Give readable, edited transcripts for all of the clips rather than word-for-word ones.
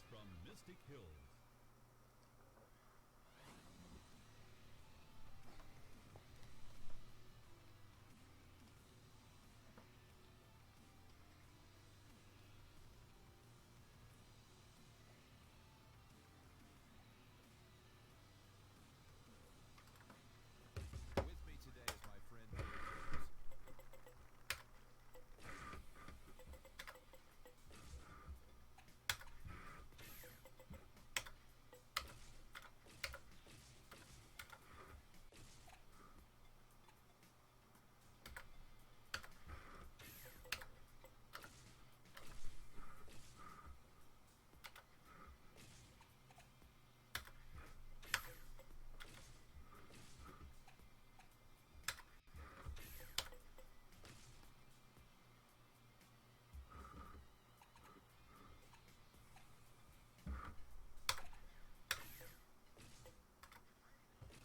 from Mystic Hills. With me today is my friend James.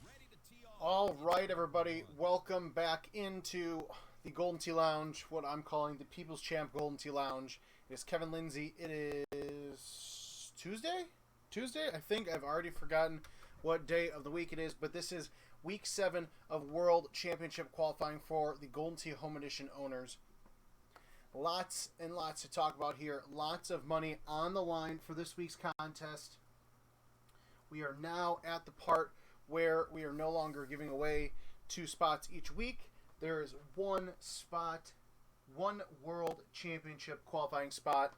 Ready to tee off. All right, everybody, welcome back into the Golden Tee Lounge, what I'm calling the People's Champ Golden Tee Lounge. It is Kevin Lindsay. It is Tuesday? I think I've already forgotten what day of the week it is, but this is week 7 of World Championship qualifying for the Golden Tee Home Edition owners. Lots and lots to talk about here. Lots of money on the line for this week's contest. We are now at the part where we are no longer giving away 2 spots each week. There is 1 spot, 1 World Championship qualifying spot,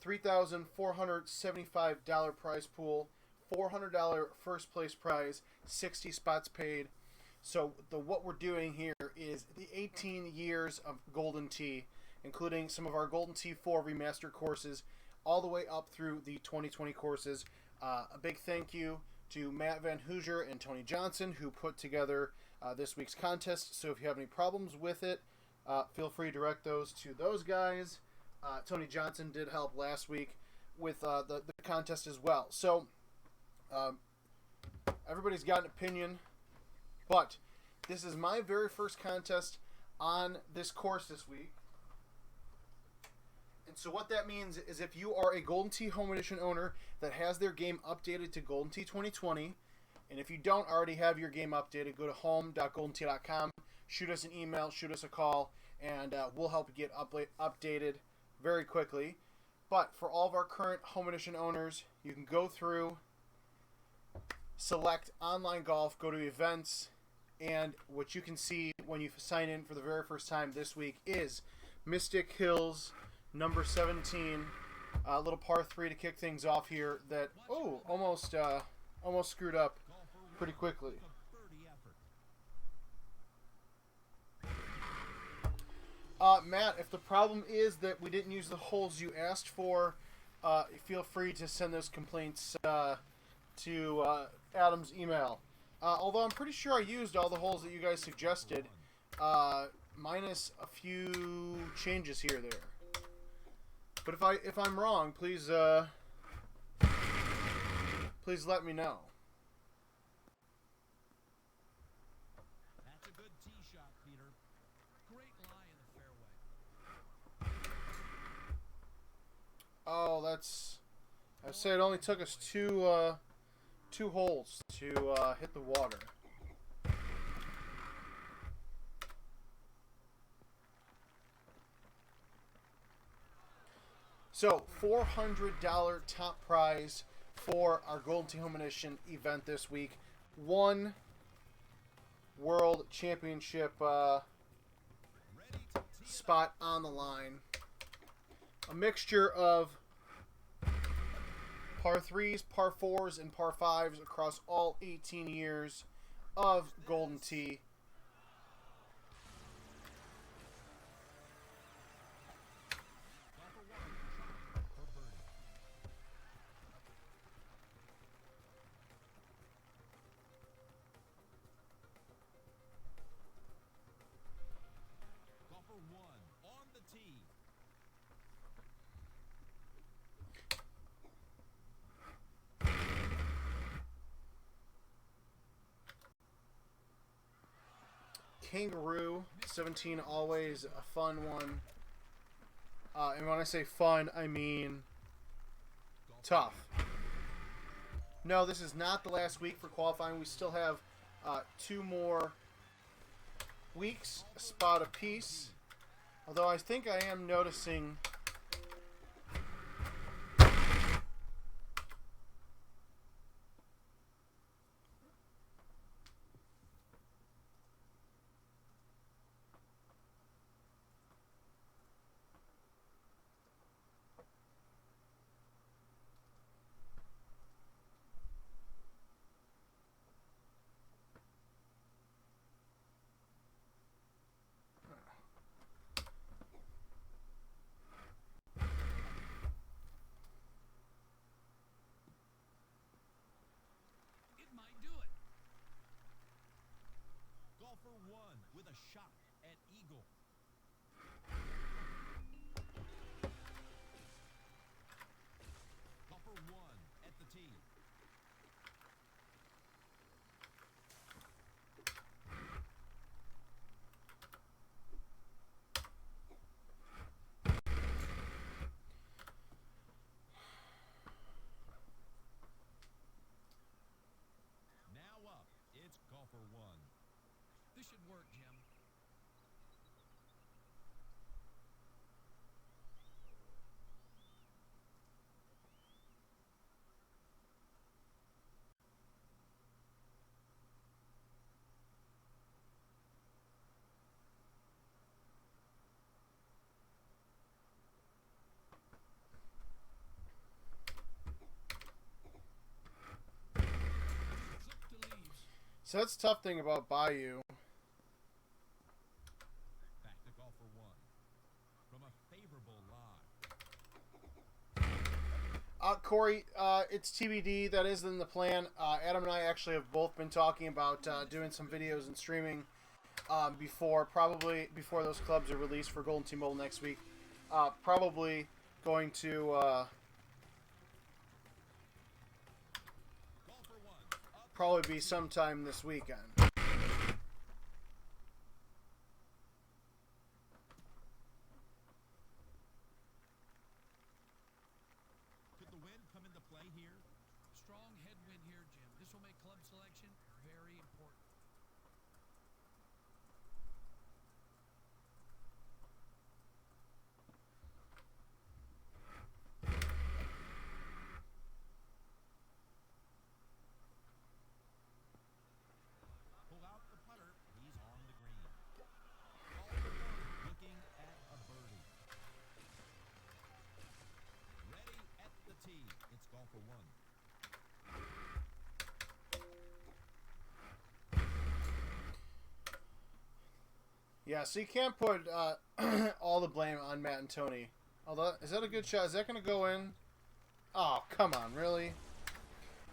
$3,475 prize pool, $400 first place prize, 60 spots paid. So what we're doing here is the 18 years of Golden Tee, including some of our Golden Tee 4 remastered courses, all the way up through the 2020 courses. A big thank you to Matt Van Hoosier and Tony Johnson, who put together this week's contest. So if you have any problems with it, feel free to direct those to those guys. Tony Johnson did help last week with the contest as well. So everybody's got an opinion, but this is my very first contest on this course this week. And so what that means is if you are a Golden Tee Home Edition owner that has their game updated to Golden Tee 2020, and if you don't already have your game updated, go to home.goldentee.com, shoot us an email, shoot us a call, and we'll help you get updated very quickly. But for all of our current Home Edition owners, you can go through, select online golf, go to events, and what you can see when you sign in for the very first time this week is Mystic Hills number 17, a little par 3 to kick things off here that almost screwed up pretty quickly. Matt, if the problem is that we didn't use the holes you asked for, feel free to send those complaints to Adam's email. Although I'm pretty sure I used all the holes that you guys suggested, minus a few changes here or there. But if I'm wrong, please let me know. That's a good tee shot, Peter. Great lie in the fairway. Oh, I say it only took us two holes to hit the water. So, $400 top prize for our Golden Tee Home Edition event this week. 1 World Championship spot on the line. A mixture of par 3s, par 4s, and par 5s across all 18 years of Golden Tee. Golfer 1 on the tee. Kangaroo 17, always a fun one. And when I say fun, I mean tough. No, this is not the last week for qualifying. We still have 2 more weeks, a spot apiece. Although I think I am noticing... It might do it. Golfer 1 with a shot at eagle. Golfer 1 at the tee. Now up, it's golfer 1. This should work, Jim. Flip to leaves. So that's the tough thing about Bayou. Back to golfer 1. From a favorable lie. Corey, it's TBD. That is in the plan. Adam and I actually have both been talking about doing some videos and streaming probably before those clubs are released for Golden Tee Mobile next week. Probably going to Golfer 1 up. probably be sometime this weekend. Could the wind come into play here? Strong headwind here, Jim. This will make club selection very important. Pull out the putter. He's on the green. Golfer 1 looking at a birdie. Ready at the tee. It's golfer 1. Yeah, so you can't put all the blame on Matt and Tony. Although, is that a good shot? Is that going to go in? Oh, come on, really?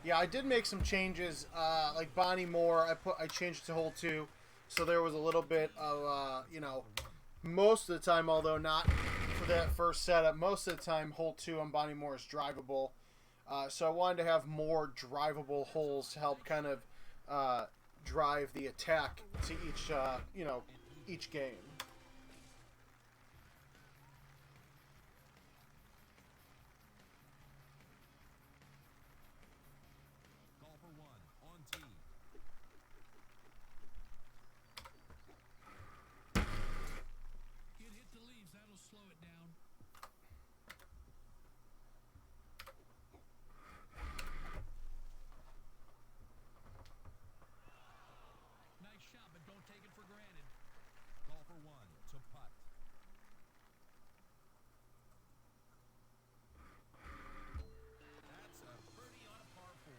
Yeah, I did make some changes. Like Bonnie Moore, I changed it to hole 2, so there was a little bit of most of the time, although not for that first setup, most of the time hole 2 on Bonnie Moore is drivable. So I wanted to have more drivable holes to help kind of drive the attack to each game. Golfer 1 on tee. It hit the leaves. That'll slow it down. Nice shot, but don't take it for granted. Golfer 1 to putt. That's a birdie on a par 4.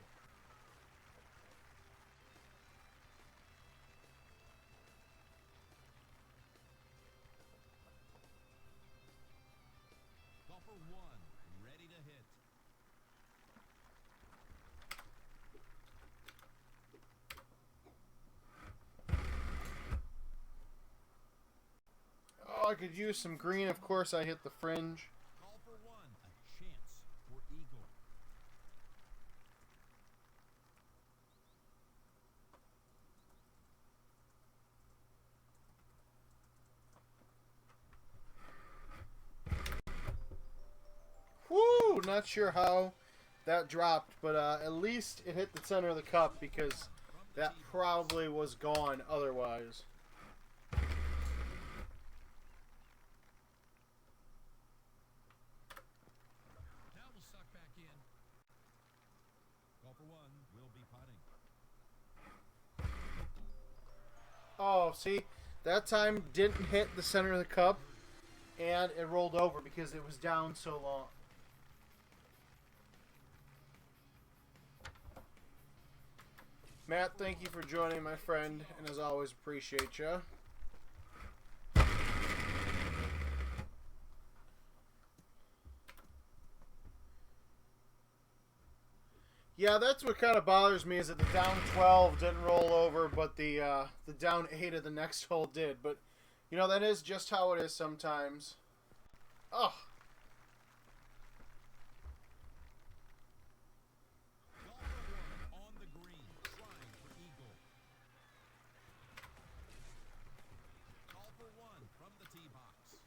Golfer 1 ready to hit. Oh, I could use some green. Of course, I hit the fringe. Golfer 1 a chance for eagle. Woo! Not sure how that dropped, but at least it hit the center of the cup because that probably was gone otherwise. Now we'll suck back in. Call for one. Will be putting. Oh, see, that time didn't hit the center of the cup, and it rolled over because it was down so long. Matt, thank you for joining, my friend, and as always, appreciate you. Yeah, that's what kind of bothers me is that the down 12 didn't roll over, but the down 8 of the next hole did. But, you know, that is just how it is sometimes. Oh. On the green, trying for eagle. Call for one from the tee box.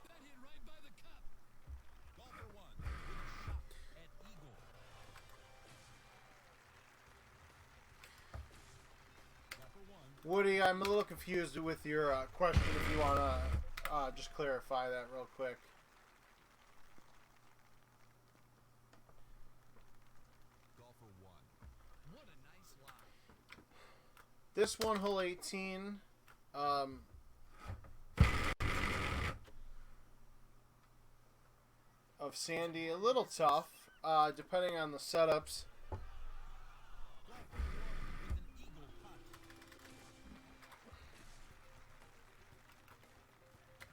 That hit right by the cup. Call for one with a shot at eagle. Call for one. Woody, I'm a little confused with your question if you want to just clarify that real quick. Call for one. What a nice lie. This one, hole 18, of Sandy, a little tough, depending on the setups. Call for one with an eagle putt.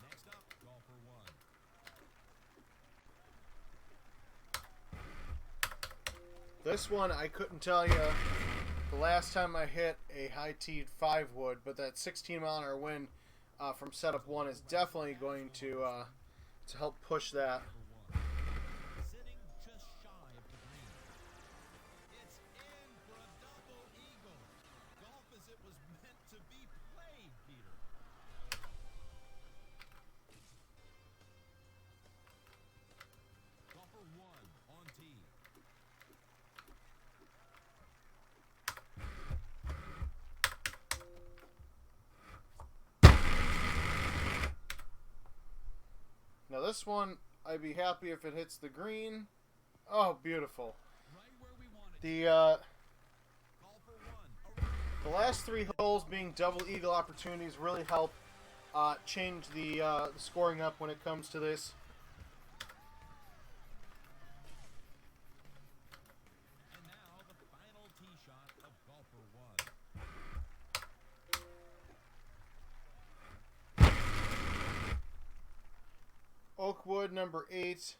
Next up, call for one. This one, I couldn't tell you the last time I hit a high teed 5 wood, but that 16 mile an hour wind from setup 1 is definitely going to help push that. Sitting just shy of the green. It's in for a double eagle. Golf as it was meant to be played, Peter. Call for one on tee. Now this one, I'd be happy if it hits the green. Oh, beautiful. Right where we wanted. Call for one. The last 3 holes being double eagle opportunities really help change the scoring up when it comes to this. And now the final tee shot of golfer one. Oakwood number 8.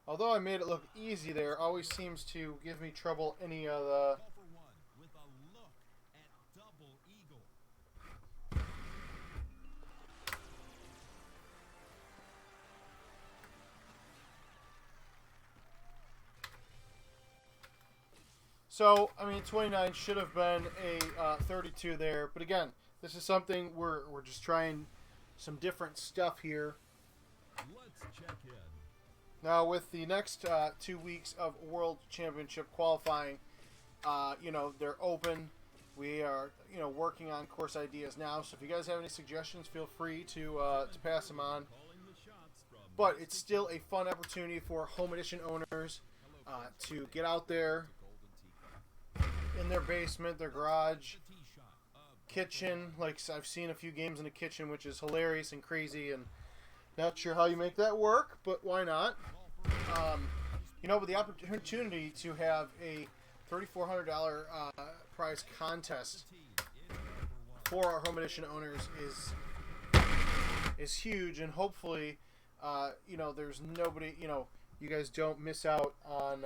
Although I made it look easy there, always seems to give me trouble any of the... Call for one with a look at double eagle. So, I mean, 29 should have been a 32 there. But again, this is something we're just trying some different stuff here. Let's check in. Now, with the next 2 weeks of World Championship qualifying, you know, they're open. We are, you know, working on course ideas now. So if you guys have any suggestions, feel free to pass them on. Calling the shots from But it's still a fun opportunity for home edition owners to get out there Golden Tee. in their basement, their garage, The tee shot of kitchen. Like, I've seen a few games in the kitchen, which is hilarious and crazy, and not sure how you make that work, but why not? You know, with the opportunity to have a $3,400 prize contest for our home edition owners is huge, and hopefully, you know, there's nobody, you know, you guys don't miss out on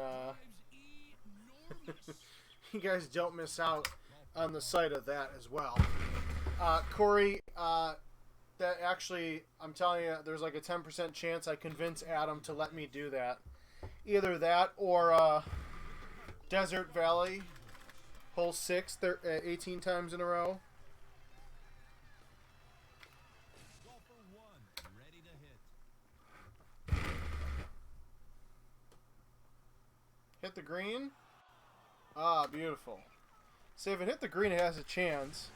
you guys don't miss out on the sight of that as well. Corey, that actually, I'm telling you, there's like a 10% chance I convince Adam to let me do that. Either that or Desert Valley, hole 6, 18 times in a row. Golfer 1, ready to hit. Hit the green. Ah, beautiful. See, if it hit the green, it has a chance.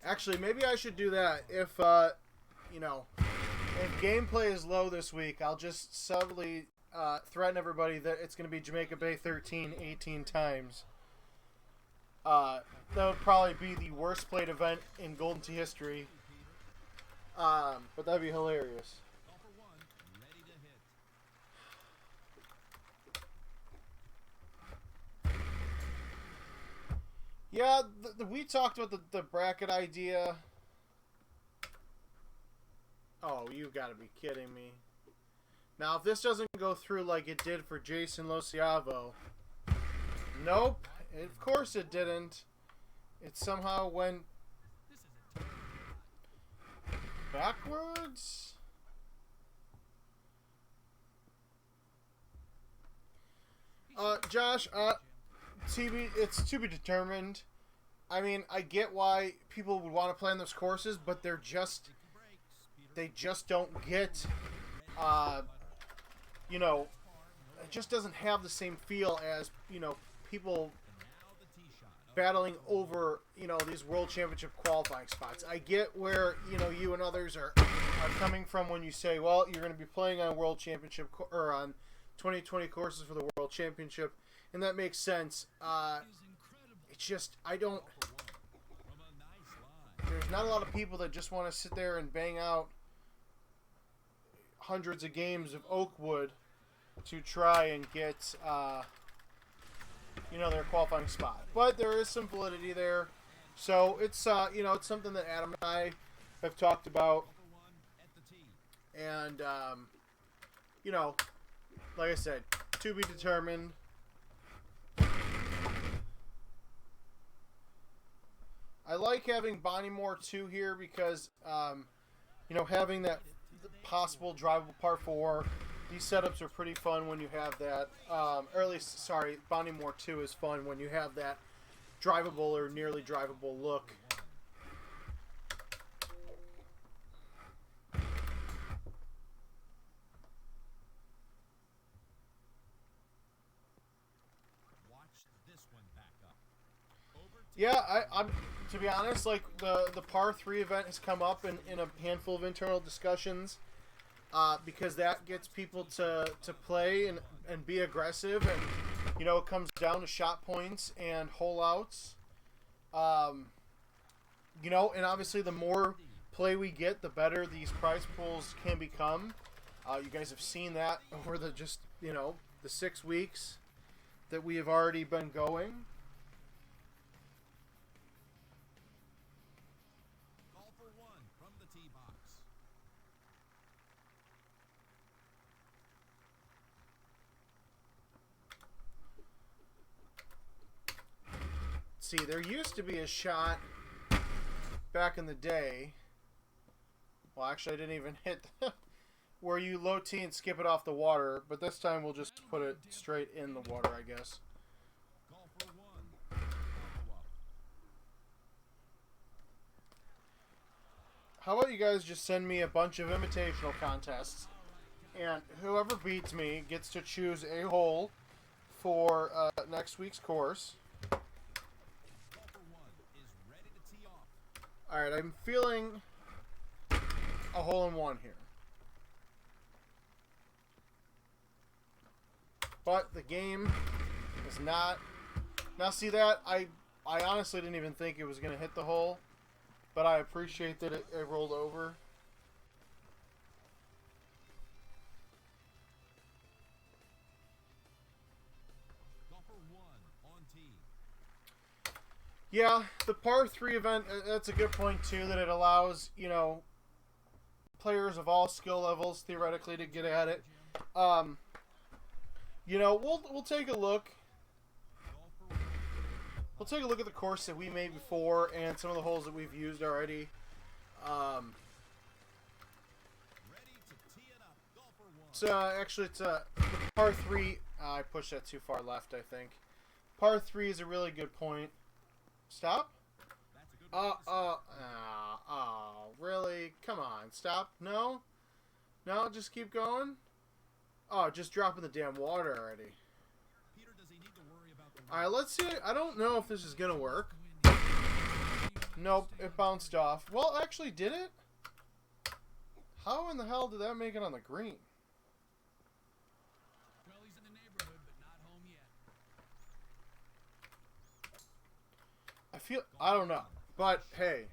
Actually, maybe I should do that. If, you know, if gameplay is low this week, I'll just subtly threaten everybody that it's going to be Jamaica Bay 13 18 times. That would probably be the worst played event in Golden Tee history. But that'd be hilarious. Golfer 1, ready to hit. Yeah, we talked about the bracket idea. Oh, you've got to be kidding me. Now, if this doesn't go through like it did for Jason Lociavo... Nope. Of course it didn't. It somehow went backwards? Josh, it's to be determined. I mean, I get why people would want to play on those courses, but they just don't get, you know, it just doesn't have the same feel as, you know, people battling over, you know, these World Championship qualifying spots. I get where, you know, you and others are coming from when you say, well, you're going to be playing on World Championship or on 2020 courses for the World Championship, and that makes sense. It's just, there's not a lot of people that just want to sit there and bang out hundreds of games of Oakwood to try and get, you know, their qualifying spot. But there is some validity there. So it's, you know, it's something that Adam and I have talked about. And, you know, like I said, to be determined. I like having Bonnie Moore 2 here because, you know, having that possible drivable par 4, these setups are pretty fun when you have that. Or at least, sorry, Bonnie Moore 2 is fun when you have that drivable or nearly drivable look. Yeah, I'm to be honest, like the par 3 event has come up in a handful of internal discussions, because that gets people to play and be aggressive, and you know, it comes down to shot points and hole outs. You know, and obviously the more play we get, the better these prize pools can become. You guys have seen that over the just, you know, the 6 weeks that we have already been going. Golfer 1 from the tee box. See, there used to be a shot back in the day. Well, actually, I didn't even hit where you low tee and skip it off the water, but this time we'll just put it straight in the water, I guess. Golfer 1. Follow-up. How about you guys just send me a bunch of invitational contests, and whoever beats me gets to choose a hole for next week's course. Golfer 1 is ready to tee off. Alright, I'm feeling a hole in one here. But the game is not. Now see that? I honestly didn't even think it was going to hit the hole. But I appreciate that it rolled over. Yeah, the par 3 event, that's a good point too, that it allows, players of all skill levels theoretically to get at it. We'll take a look. We'll take a look at the course that we made before and some of the holes that we've used already. It's a par 3. I pushed that too far left, I think. Par 3 is a really good point. Stop? Really? Come on, stop. No? No, just keep going? Oh, just dropping the damn water already. Alright, let's see. I don't know if this is going to work. Nope, it bounced off. Well, actually, did it? How in the hell did that make it on the green? Well, he's in the neighborhood, but not home yet. I don't know. But, hey.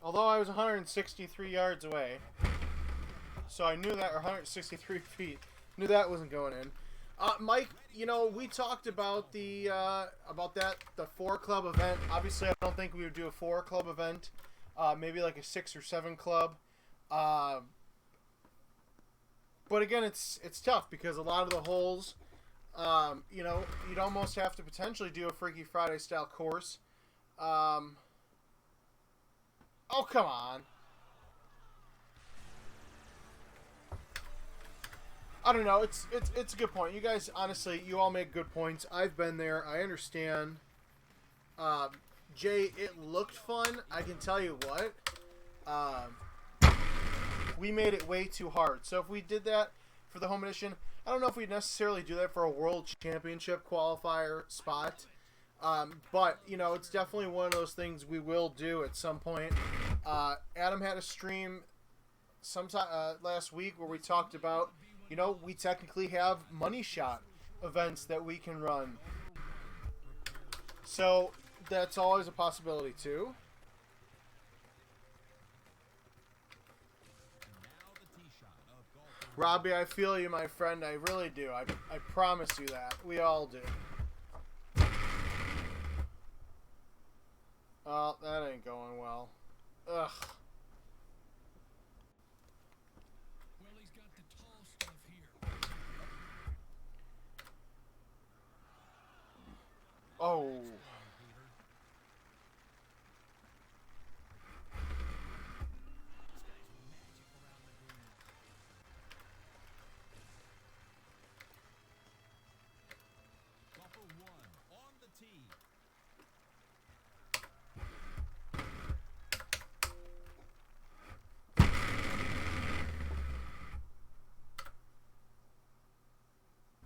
Although I was 163 yards away, so I knew that, or 163 feet, knew that wasn't going in. Mike, we talked about the 4-club event. Obviously, I don't think we would do a 4-club event. Maybe like a 6 or 7 club. But again, it's tough because a lot of the holes, you'd almost have to potentially do a Freaky Friday style course. Oh, come on. I don't know. It's a good point. You guys, honestly, you all make good points. I've been there. I understand. Jay, it looked fun. I can tell you what. We made it way too hard. So if we did that for the home edition, I don't know if we'd necessarily do that for a World Championship qualifier spot. But, it's definitely one of those things we will do at some point. Adam had a stream sometime last week where we talked about, we technically have money shot events that we can run. So that's always a possibility too. Robbie, I feel you, my friend. I really do. I promise you that. We all do. Oh, that ain't going well. Ugh. Well, he's got the tall stuff here. Oh. Golfer 1 on the tee.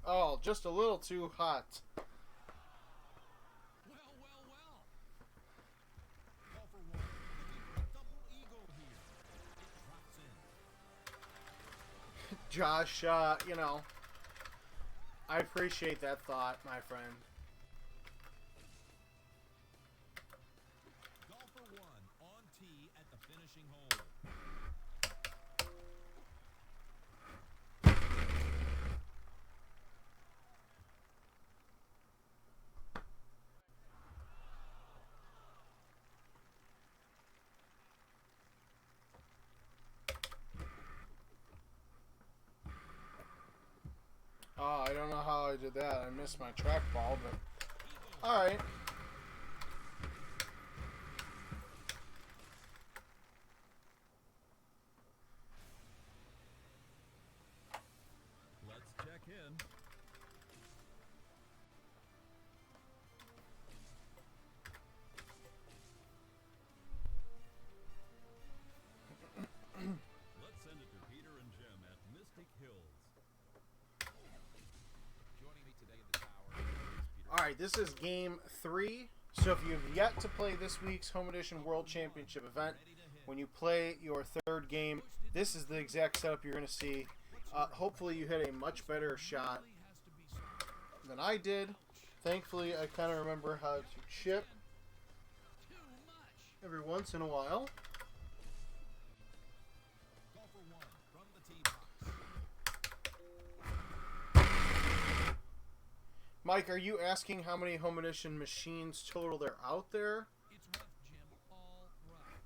Oh, just a little too hot. Well. Golfer 1 looking for a double eagle here. It drops in. Josh, I appreciate that thought, my friend. Golfer 1 on tee at the finishing hole. Oh, I don't know how I did that. I missed my trackball, but all right. Let's check in. Let's send it to Peter and Jim at Mystic Hills. Joining me today in the tower is Peter. All right, this is game 3. So if you have yet to play this week's Home Edition World Championship event, when you play your 3rd game, this is the exact setup you're going to see. Hopefully you hit a much better shot than I did. Thankfully, I kind of remember how to chip every once in a while. Golfer 1 from the tee box. Mike, are you asking how many home edition machines total there out there? It's rough, Jim. All rough.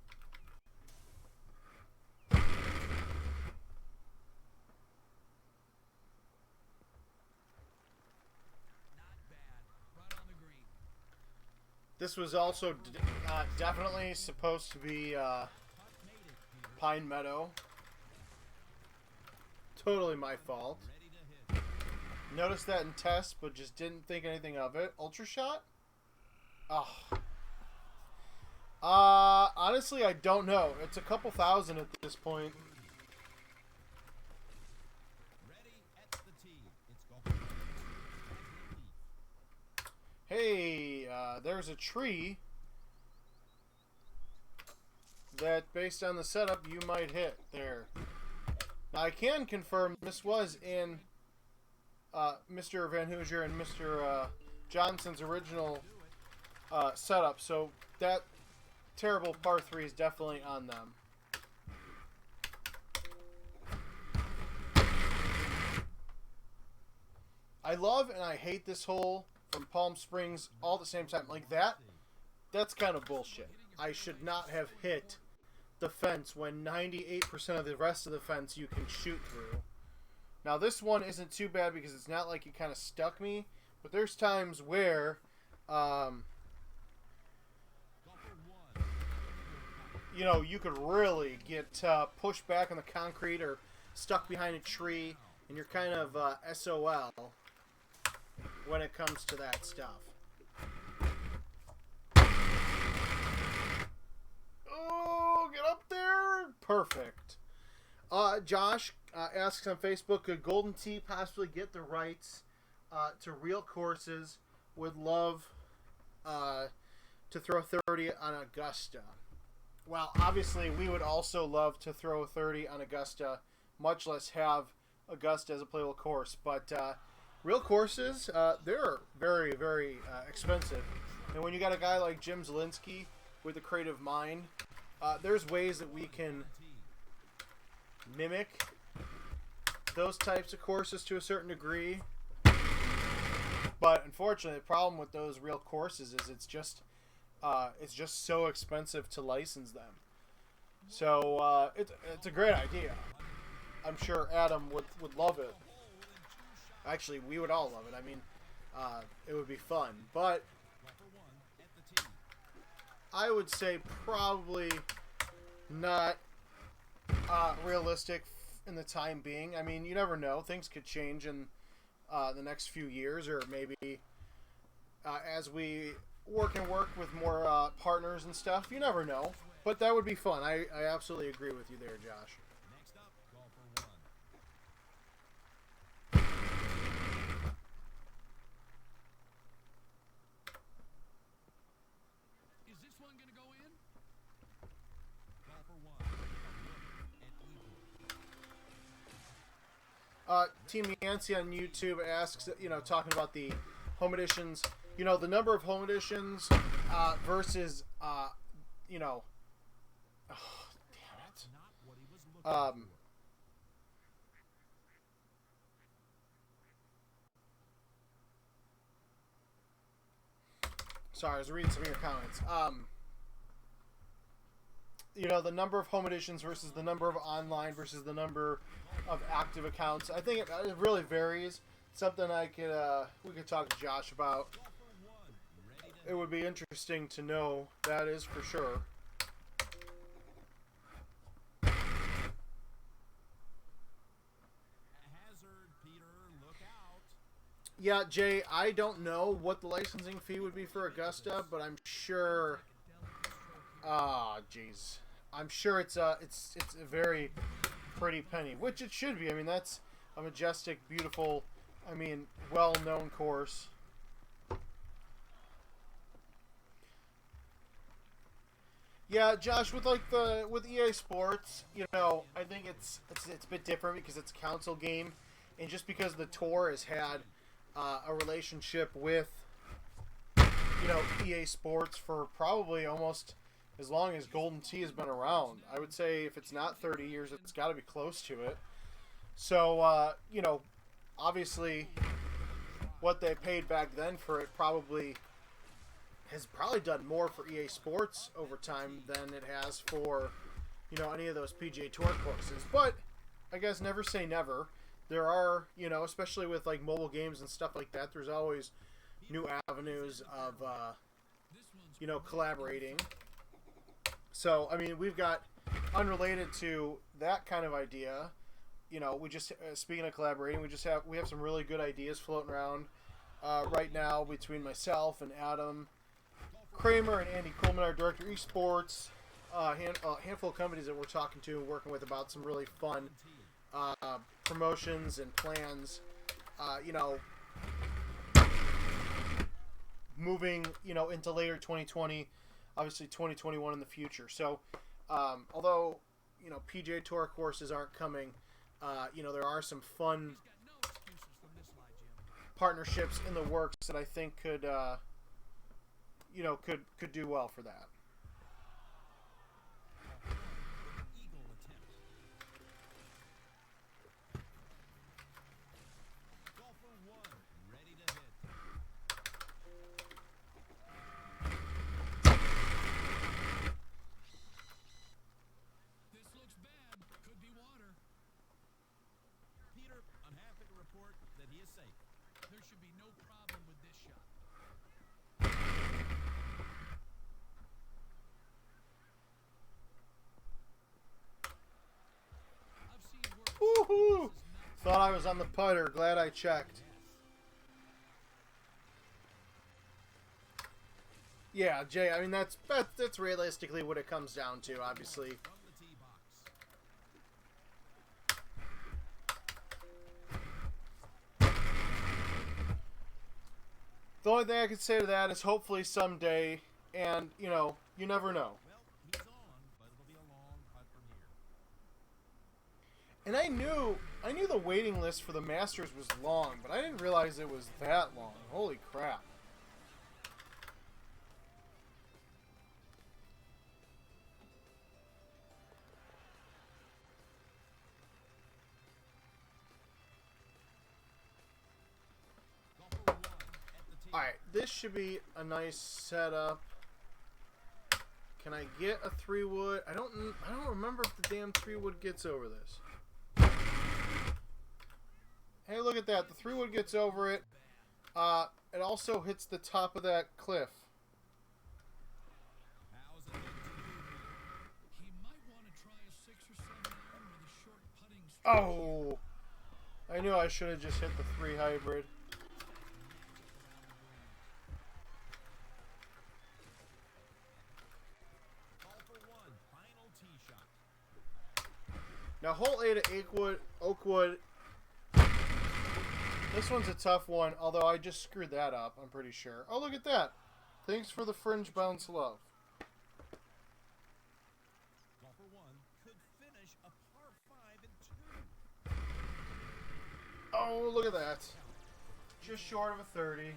Not bad. Right on the green. This was also definitely supposed to be Putt made it, Peter. Pine Meadow. Totally my fault. Ready to hit. Noticed that in test, but just didn't think anything of it. Ultra shot? Oh. Honestly, I don't know. It's a couple thousand at this point. Ready at the tee. It's golf. Hey, there's a tree that, based on the setup, you might hit there. Now, I can confirm this was in Mr. Van Hoosier and Mr. Johnson's original setup, so that terrible par 3 is definitely on them. I love and I hate this hole from Palm Springs all at the same time. Like that, that's kind of bullshit. I should not have hit the fence when 98% of the rest of the fence you can shoot through. Now this one isn't too bad because it's not like it kind of stuck me, but there's times where you know, you could really get pushed back on the concrete or stuck behind a tree, and you're kind of SOL when it comes to that stuff. Oh, get up there! Perfect. Josh asks on Facebook, could Golden Tee possibly get the rights to real courses? Would love to throw 30 on Augusta. Well, obviously, we would also love to throw 30 on Augusta, much less have Augusta as a playable course. But real courses, they're very, very expensive. And when you got a guy like Jim Zielinski with a creative mind, there's ways that we can mimic those types of courses to a certain degree. But unfortunately, the problem with those real courses is it's just so expensive to license them. So it's a great idea. I'm sure Adam would love it. Actually, we would all love it. I mean, it would be fun. But I would say probably not realistic in the time being. I mean, you never know. Things could change in the next few years, or maybe as we work with more partners and stuff. You never know. But that would be fun. I absolutely agree with you there, Josh. Next up, golfer 1. Is this one going to go in? Golfer 1. At eagle. Team Yancey on YouTube asks, talking about the home editions, the number of home editions versus, oh, damn it. That's not what he was looking for. Sorry, I was reading some of your comments. The number of home editions versus the number of online versus the number of active accounts. I think it really varies. Something we could talk to Josh about. Golfer 1. Ready to It would be interesting to know. That is for sure. hazard, Peter. Look out. Yeah, Jay, I don't know what the licensing fee would be for Augusta, but I'm sure. Jeez. I'm sure it's a very pretty penny, which it should be. I mean, that's a majestic, beautiful, well-known course. Yeah, Josh, with EA Sports, I think it's a bit different because it's a console game, and just because the tour has had a relationship with EA Sports for probably almost as long as Golden Tee has been around. I would say if it's not 30 years, it's got to be close to it. So obviously what they paid back then for it has probably done more for EA Sports over time than it has for, you know, any of those PGA Tour courses. But I guess never say never. There are, you know, especially with like mobile games and stuff like that, there's always new avenues of, you know, collaborating. So, I mean, we've got, unrelated to that kind of idea, you know, we just, speaking of collaborating, we have some really good ideas floating around right now between myself and Adam Kramer and Andy Coleman, our director of esports, a handful of companies that we're talking to and working with about some really fun promotions and plans, you know, moving, you know, into later 2020, obviously 2021 in the future. So, although, you know, PGA Tour courses aren't coming, you know, there are some fun partnerships in the works that I think could, you know, could do well for that. Eagle attempt. Golfer 1, ready to hit. This looks bad. Could be water. Peter, I'm happy to report that he is safe. There should be no problem with this shot. I've seen worse. Woohoo! Thought I was on the putter. Glad I checked. Yeah, Jay. I mean, that's realistically what it comes down to. Obviously, From the tee box. the only thing I could say to that is hopefully someday, and you know, you never know. Well, he's on, but it'll be a long putt from here. And I knew the waiting list for the Masters was long, but I didn't realize it was that long. Holy crap. Golfer 1 at the tee. Alright, this should be a nice setup. Can I get a 3-wood? I don't remember if the damn 3-wood gets over this. Hey, look at that. The 3-wood gets over it. It also hits the top of that cliff. How's it look to you, Peter? He might want to try a 6 or 7 iron with a short putting stroke. Oh! I knew I should have just hit the 3 hybrid. Golfer 1, final tee shot. Now, hole 8 at Oakwood. This one's a tough one, although I just screwed that up, I'm pretty sure. Oh, look at that. Thanks for the fringe bounce love. Golfer 1 could finish a par 5 and 2. Oh, look at that. Just short of a 30.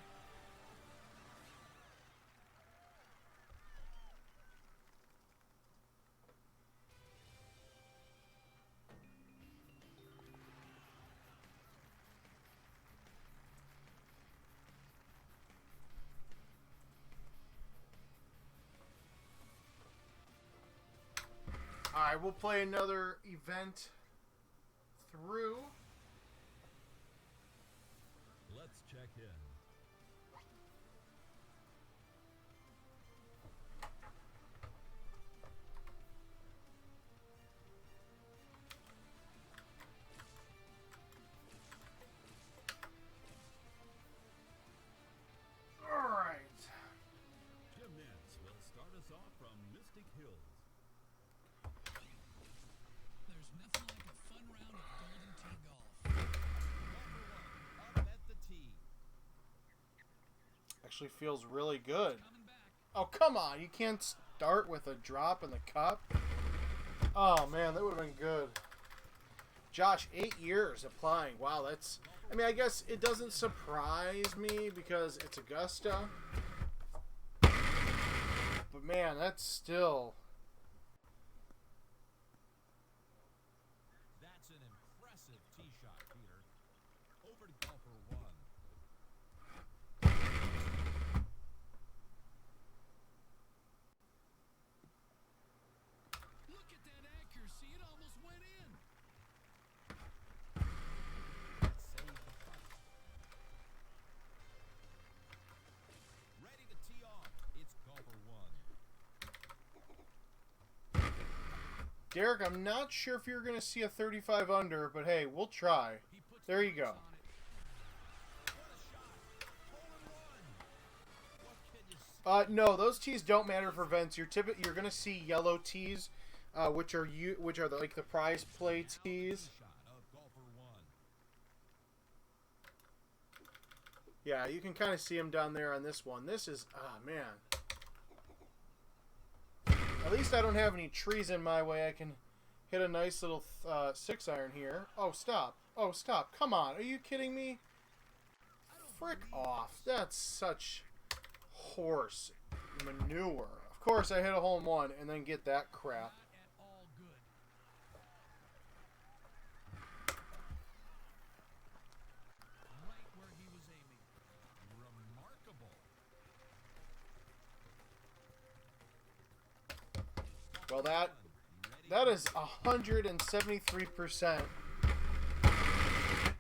Alright, we'll play another event through. Let's check in. Alright. Jim Nance will start us off from Mystic Hills. There's nothing like a fun round of Golden Tee golf. Golfer 1 up at the tee. Actually feels really good. Coming back. Oh, come on. You can't start with a drop in the cup. Oh, man, that would have been good. Josh, 8 years applying. Wow, that's... I mean, I guess it doesn't surprise me because it's Augusta. But, man, that's still... That's an impressive tee shot, Peter. Over to golfer 1. Look at that accuracy. It almost went in. Save the putt. Ready to tee off. It's golfer one. Derek, I'm not sure if you're going to see a 35 under, but hey, we'll try. He puts There the you go. brakes on it. What a shot. Hole in one. What can you say? No, those tees don't matter for vents. You're going to see yellow tees, which are like the prize play tees. Shot of golfer one. Yeah, you can kind of see them down there on this one. This is, man. At least I don't have any trees in my way. I can hit a nice little 6-iron here. Oh, stop. Oh, stop. Come on. Are you kidding me? Frick off. That's such horse manure. Of course, I hit a hole in one and then get that crap. Not at all good. Right where he was aiming. Remarkable. Well, that is 173%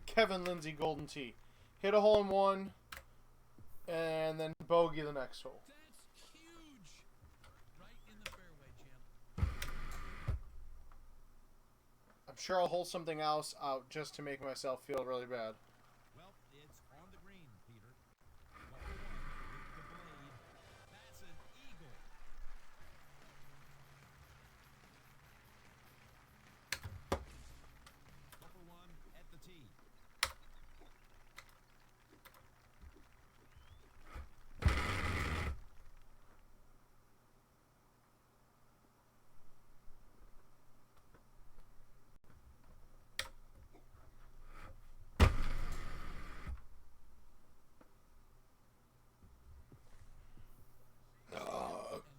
Kevin Lindsay Golden Tee. Hit a hole in one and then bogey the next hole. That's huge. Right in the fairway, Jim. I'm sure I'll hold something else out just to make myself feel really bad. Well, it's on the green, Peter. Golfer one with the blade. That's an eagle. Golfer one at the tee.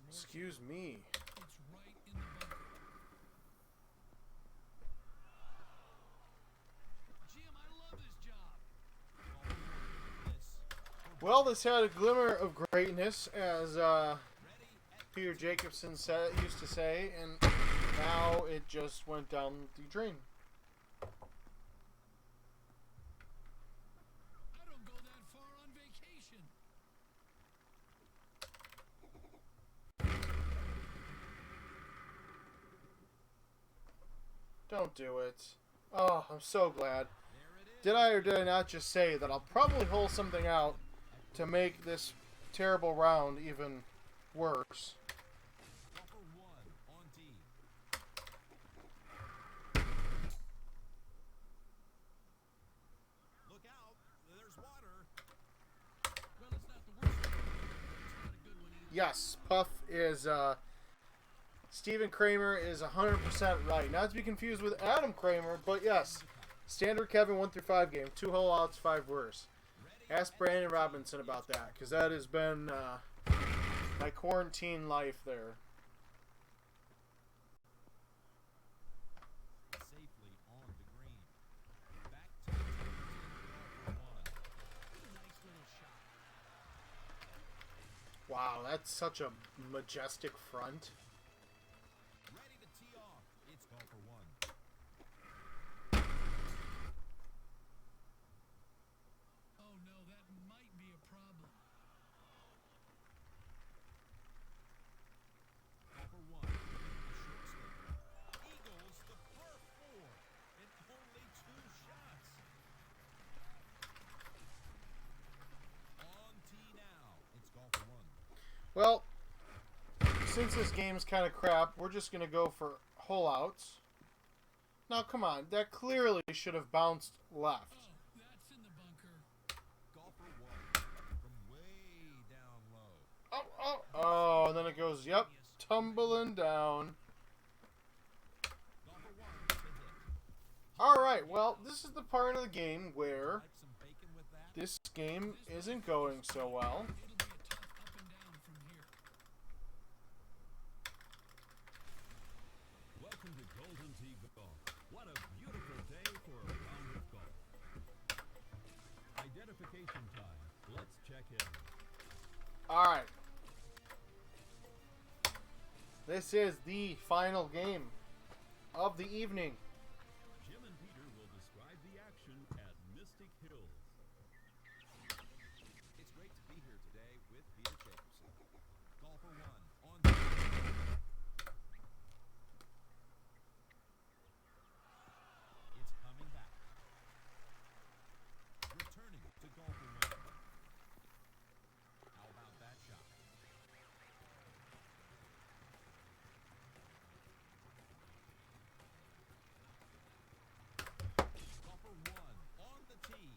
Excuse me. It's right in the bunker. Jim, I love this job. Golfer one. This. Well, this had a glimmer of greatness, as Ready at Peter Jacobson used to say, and now it just went down the drain. I don't go that far on vacation. Don't do it. Oh, I'm so glad. there it is. Did I or did I not just say that I'll probably hole something out to make this terrible round even worse? Golfer one on tee. Look out. There's water. Well, it's not the worst one. It's not a good one either. Yes, Puff is, Stephen Kramer is 100% right. Not to be confused with Adam Kramer, but yes. Standard Kevin 1 through 5 game. 2 hole outs, 5 worse. Ask Brandon Robinson about that, because that has been my quarantine life there. Safely on the green. Back to the tee. Golfer one. Nice little shot. Wow, that's such a majestic front. Ready to tee off. It's golfer one. Oh no, that might be a problem. Golfer one. A short stick. Eagles the par four in only 2 shots. On tee now. It's golfer one. Well, since this game's kind of crap, we're just going to go for hole outs. Now, come on. That clearly should have bounced left. Oh, that's in the bunker. Golfer one from way down low. Oh, and then it goes, yep, tumbling down. Golfer one to hit. All right, well, this is the part of the game where Like some bacon with that? this game isn't going so well. It'll be a tough up and down from here. Welcome to Golden Tee Golf. What a beautiful day for a round of golf. Identification time. Let's check in. All right. This is the final game of the evening. Jim and Peter will describe the action at Mystic Hills. It's great to be here today with Peter Jacobson. Golfer 1 on the It's coming back. Returning to golfer 1. How about that shot? Golfer 1 on the tee.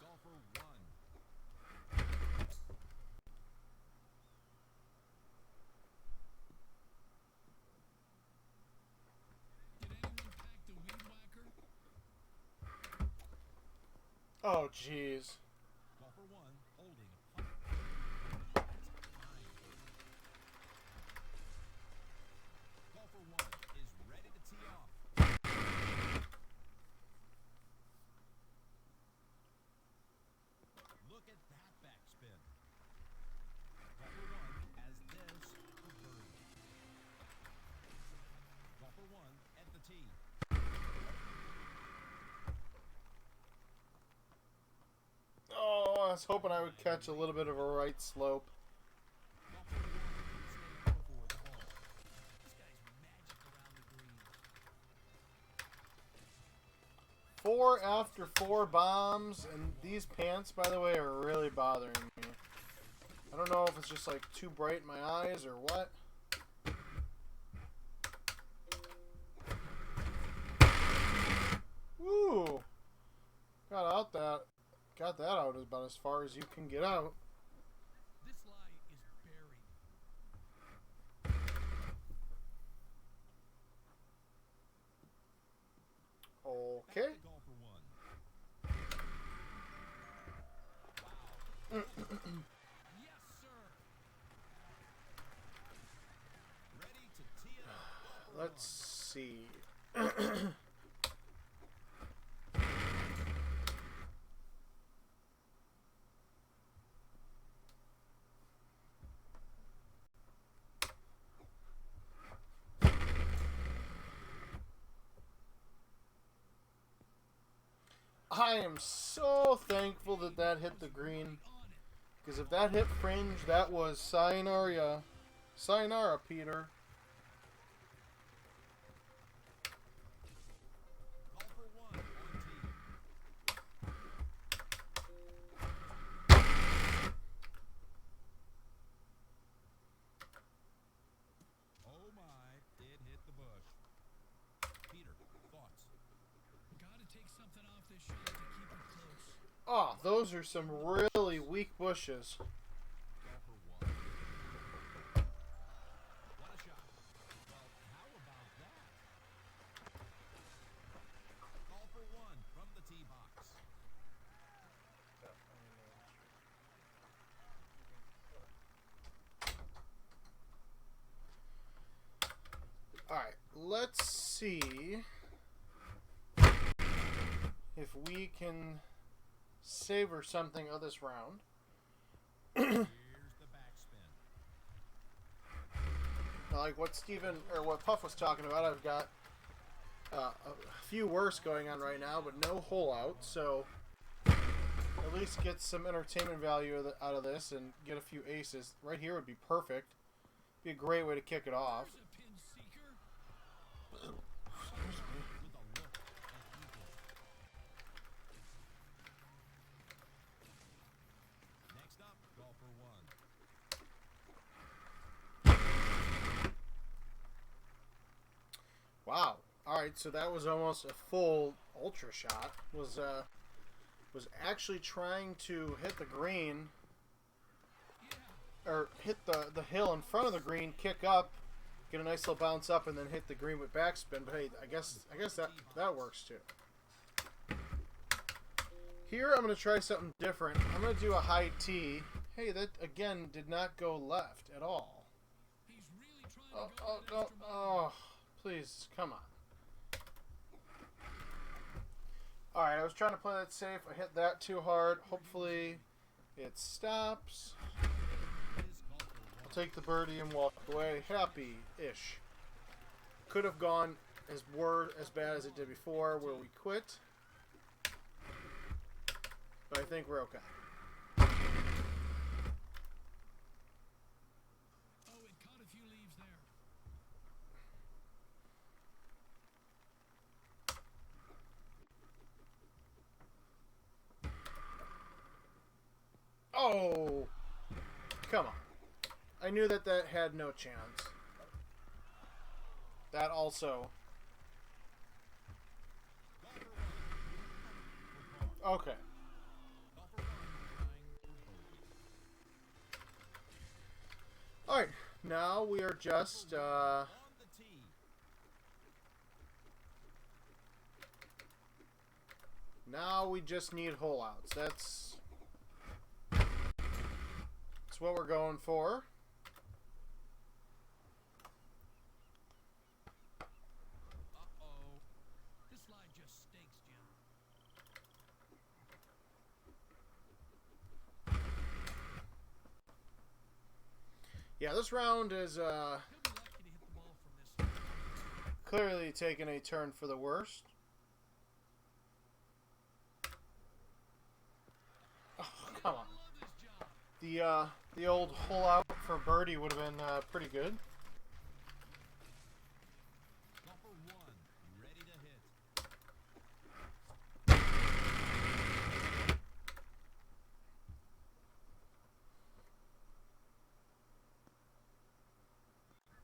Golfer 1. Did anyone pack the weed whacker? Oh, jeez. Golfer 1 holding a putt. That's fine. Golfer 1 is ready to tee off. Look at that backspin. Golfer 1 has this for birdie. Golfer 1 at the tee. Oh, I was hoping I would catch a little bit of a right slope. Golfer 1 staying before the ball. This guy's magic around the green. 4 after 4 bombs, and these pants, by the way, are really bothering me. I don't know if it's just like too bright in my eyes or what. Woo! Got that out about as far as you can get out. This lie is buried. Okay. Back to golfer 1. Wow. Yes, sir. Ready to tee it up. Golfer Let's 1. see. I am so thankful that that hit the green. On it. Because if that hit fringe, that was sayonara. Sayonara, Peter. Golfer 1 on tee. Oh my, it hit the bush. Peter, thoughts? Gotta take something off this shot to keep it close. Oh, those are some really weak bushes. Golfer 1. What a shot. Well, how about that? Golfer 1 from the tee box. Alright, let's see if we can savor something of this round. Here's the backspin. Like what what Puff was talking about, I've got a few worse going on right now, but no hole out, so at least get some entertainment value out of this and get a few aces. Right here would be perfect. Be a great way to kick it off. There's a pin seeker. With a look at eagle. Next up, golfer 1. Wow. All right, so that was almost a full ultra shot. Was actually trying to hit the green or hit the hill in front of the green, kick up, get a nice little bounce up, and then hit the green with backspin. But hey, I guess that works too. Here I'm gonna try something different. I'm gonna do a high tee. Hey, that again did not go left at all. He's really trying Oh, to go oh, that oh, extra mile. oh, please, come on. Alright, I was trying to play that safe. I hit that too hard. Hopefully it stops. I'll take the birdie and walk away happy-ish. Could have gone as bad as it did before, where we quit. But I think we're okay. Oh, it caught a few leaves there. Oh! Come on. I knew that had no chance. That also. Okay. Alright, now we are just, now we just need hole outs. That's what we're going for. Uh-oh. This line just stinks, Jim. Yeah, this round is He'll be lucky to hit the ball from this. clearly taking a turn for the worst. Oh, come on. I love this job. The old hole out for birdie would have been pretty good. Golfer 1, ready to hit.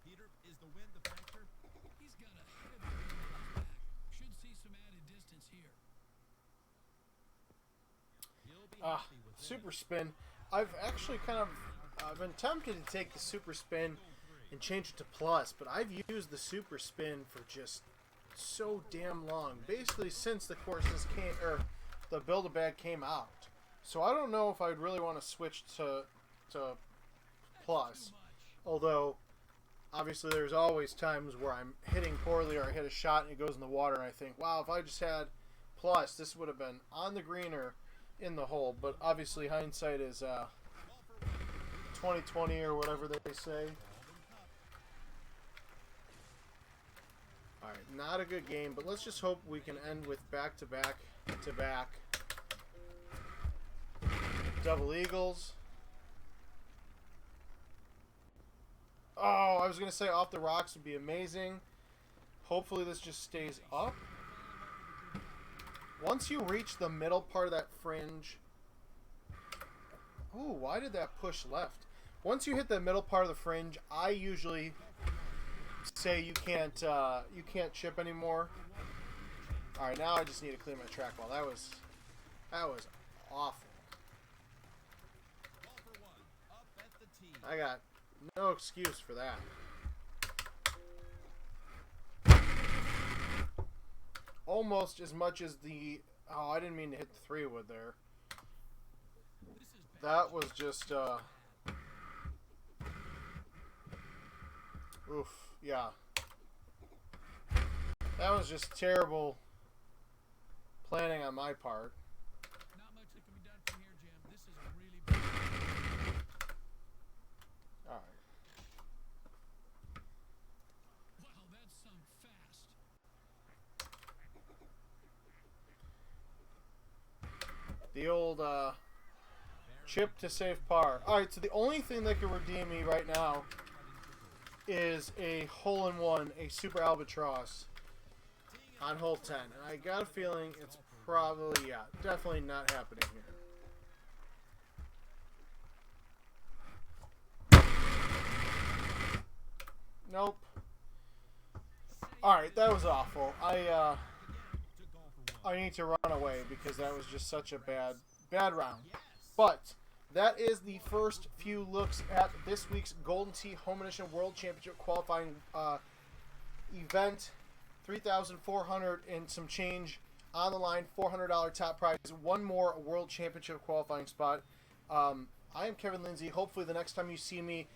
Peter, is the wind the factor? He's got a heavy wind on his back. Should see some added distance here. He'll be happy with this. Super spin. I've actually I've been tempted to take the super spin and change it to plus, but I've used the super spin for just so damn long. Basically since the courses came, or the Build-A-Bag came out. So I don't know if I'd really want to switch to plus. Although, obviously there's always times where I'm hitting poorly or I hit a shot and it goes in the water and I think, wow, if I just had plus, this would have been on the green or in the hole. But obviously hindsight is 2020 or whatever they say. Alright, not a good game, but let's just hope we can end with back-to-back double eagles. Oh, I was going to say off the rocks would be amazing. Hopefully this just stays up. Once you reach the middle part of that fringe... Ooh, why did that push left? Once you hit the middle part of the fringe, I usually say you can't chip anymore. All right, now I just need to clean my track ball. That was awful. Golfer 1, up at the tee. I got no excuse for that. Almost as much as the... Oh, I didn't mean to hit the 3-wood there. This is bad. That was just... Oof, yeah. That was just terrible planning on my part. Not much that can be done from here, Jim. This is a really bad. Alright. Wow, that's sunk fast. The old chip to save par. Alright, so the only thing that can redeem me right now is a hole-in-one, a Super Albatross on hole 10. And I got a feeling it's probably, yeah, definitely not happening here. Nope. Alright, that was awful. I need to run away because that was just such a bad round. But that is the first few looks at this week's Golden Tee Home Edition World Championship qualifying event. $3,400 and some change on the line. $400 top prize. One more World Championship qualifying spot. I am Kevin Lindsay. Hopefully the next time you see me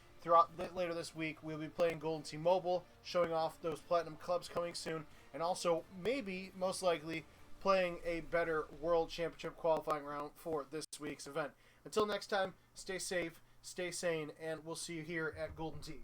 later this week, we'll be playing Golden Tee Mobile, showing off those Platinum clubs coming soon, and also maybe, most likely, playing a better World Championship qualifying round for this week's event. Until next time, stay safe, stay sane, and we'll see you here at Golden Tee.